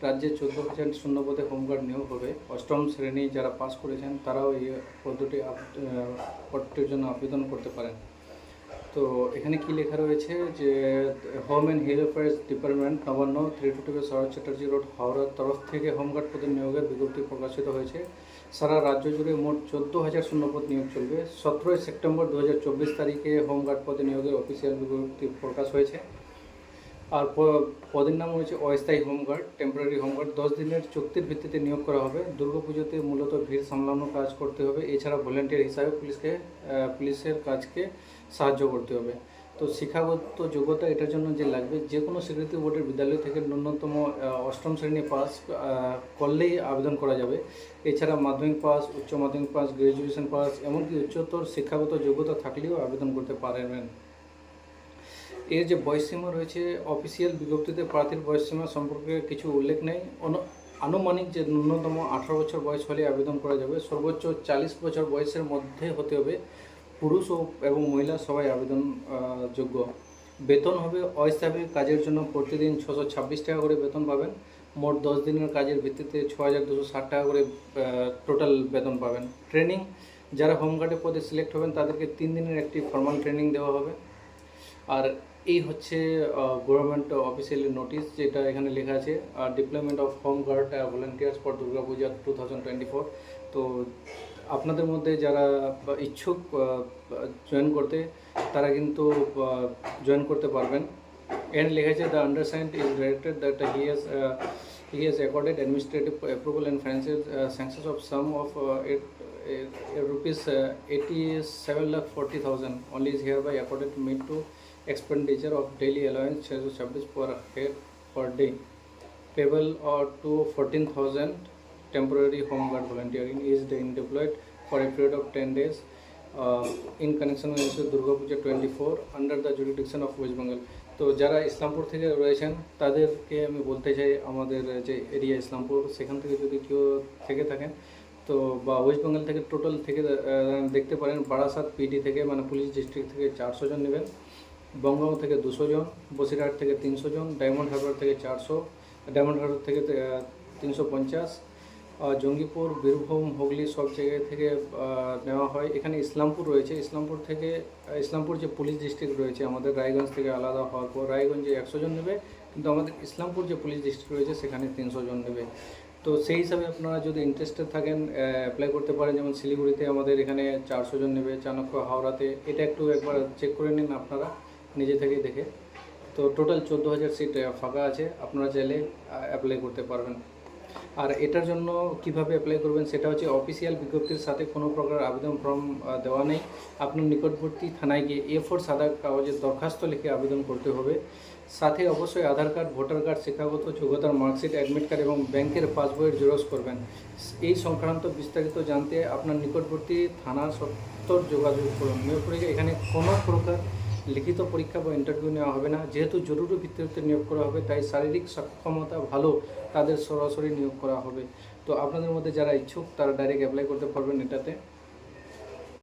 রাজ্যে 14,000 শূন্যপদে হোমগার্ড নিয়োগ হবে। অষ্টম শ্রেণী যারা পাস করেছেন তারাও এই পদটির জন্য আবেদন করতে পারেন। তো এখানে কি লেখা রয়েছে যে home and hill affairs department Nabanna 322 Sarat Chatterjee road হাওড়ার তরফ থেকে হোমগার্ড পদে নিয়োগের বিজ্ঞপ্তি প্রকাশিত হয়েছে। সারা রাজ্য জুড়ে মোট 14,000 শূন্যপদ নিয়োগ চলবে। 17 সেপ্টেম্বর 2024 তারিখে হোমগার্ড পদে নিয়োগের অফিসিয়াল বিজ্ঞপ্তি প্রকাশ হয়েছে। আর পদের নাম হয়েছে অস্থায়ী হোমগার্ড, টেম্পোরারি হোমগার্ড। 10 দিনের চুক্তির ভিত্তিতে নিয়োগ করা হবে। দুর্গাপুজোতে মূলত ভিড় সামলানোর কাজ করতে হবে। এছাড়া ভলেন্টিয়ার হিসাবে পুলিশের কাজকে সাহায্য করতে হবে। তো শিক্ষাগত যোগ্যতা এটার জন্য যে লাগবে, যে কোনো স্বীকৃতি বোর্ডের বিদ্যালয় থেকে ন্যূনতম অষ্টম শ্রেণী পাস করলেই আবেদন করা যাবে। এছাড়া মাধ্যমিক পাস, উচ্চ মাধ্যমিক পাস, গ্র্যাজুয়েশন পাস, এমনকি উচ্চতর শিক্ষাগত যোগ্যতা থাকলেও আবেদন করতে পারবেন। এর যে বয়সসীমা রয়েছে, অফিসিয়াল বিজ্ঞপ্তিতে প্রার্থীর বয়সসীমা সম্পর্কে কিছু উল্লেখ নেই। আনুমানিক যে ন্যূনতম 18 বছর বয়স হলে আবেদন করা যাবে। সর্বোচ্চ 40 বছর বয়সের মধ্যে হতে হবে। পুরুষ এবং মহিলা সবাই আবেদন যোগ্য। বেতন হবে অস্থায়ী কাজের জন্য প্রতিদিন 626 টাকা করে বেতন পাবেন। মোট 10 দিনের কাজের ভিত্তিতে 6,260 টাকা করে টোটাল বেতন পাবেন। ট্রেনিং, যারা হোমগার্ডের পদে সিলেক্ট হবেন তাদেরকে 3 দিনের একটি ফর্মাল ট্রেনিং দেওয়া হবে। আর এই হচ্ছে গভর্নমেন্ট অফিসিয়ালি নোটিশ, যেটা এখানে লেখা আছে deployment of home guard volunteers for Durga Puja 2024। তো আপনাদের মধ্যে যারা ইচ্ছুক জয়েন করতে, তারা কিন্তু জয়েন করতে পারবেন। এখানে লেখা আছে the undersigned is directed that he has accorded administrative approval and financial sanctions of sum of rupees 87,40,000 only is hereby accorded to me to expenditure of daily allowance 626 per head per day payable or to 14,000 temporary home guard volunteering is deployed for a period of 10 days in connection with Durga Puja 24 under the jurisdiction of West Bengal। তো যারা ইসলামপুর থেকে রয়েছেন তাদেরকে আমি বলতে চাই, আমাদের যে এরিয়া ইসলামপুর, সেখান থেকে যদি কেউ থেকে থাকেন তো বা ওয়েস্ট বেঙ্গল থেকে টোটাল থেকে দেখতে পারেন। বারাসাত পিডি থেকে মানে পুলিশ ডিস্ট্রিক্ট থেকে 400 জন নেবেন, বঙ্গাম থেকে 200 জন, বসিরহাট থেকে 300 জন, ডায়মন্ড হারবার থেকে 400, ডায়মন্ড হারবার থেকে 350, জঙ্গিপুর, বীরভূম, হুগলি সব জায়গা থেকে নেওয়া হয়। এখানে ইসলামপুর রয়েছে, ইসলামপুর যে পুলিশ ডিস্ট্রিক্ট রয়েছে আমাদের রায়গঞ্জ থেকে আলাদা হওয়ার পর রায়গঞ্জে 100 জন নেবে, কিন্তু আমাদের ইসলামপুর যে পুলিশ ডিস্ট্রিক্ট রয়েছে সেখানে 300 জন নেবে। তো সেই হিসাবে আপনারা যদি ইন্টারেস্টেড থাকেন অ্যাপ্লাই করতে পারেন। যেমন শিলিগুড়িতে আমাদের এখানে 400 জন নেবে, চাণক্য হাওড়াতে, এটা একটু একবার চেক করে নিন আপনারা নিজে থেকে দেখে। তো টোটাল 14,000 সিট ফাঁকা আছে, আপনারা চাইলে অ্যাপ্লাই করতে পারবেন। আর এটার জন্য কিভাবে অ্যাপ্লাই করবেন সেটা হচ্ছে অফিসিয়াল বিজ্ঞপ্তির সাথে কোনো প্রকার আবেদন ফর্ম দেওয়া নেই। আপনার নিকটবর্তী থানায় গিয়ে A4 সাদা কাগজের দরখাস্ত লিখে আবেদন করতে হবে। সাথে অবশ্যই আধার কার্ড, ভোটার কার্ড, শিক্ষাগত যোগ্যতার মার্কশিট, অ্যাডমিট কার্ড এবং ব্যাংকের পাসবইয়ের জেরক্স করবেন। এই সংক্রান্ত বিস্তারিত জানতে আপনার নিকটবর্তী থানা সত্ত্বর যোগাযোগ করুন। নিয়োগ পরীক্ষা, এখানে কোনো প্রকার লিখিত পরীক্ষা বা ইন্টারভিউ নেওয়া হবে না। যেহেতু জরুরি ভিত্তিতে নিয়োগ করা হবে তাই শারীরিক সক্ষমতা ভালো তাদের সরাসরি নিয়োগ করা হবে। তো আপনাদের মধ্যে যারা ইচ্ছুক তারা ডাইরেক্ট অ্যাপ্লাই করতে পারবেন এটাতে।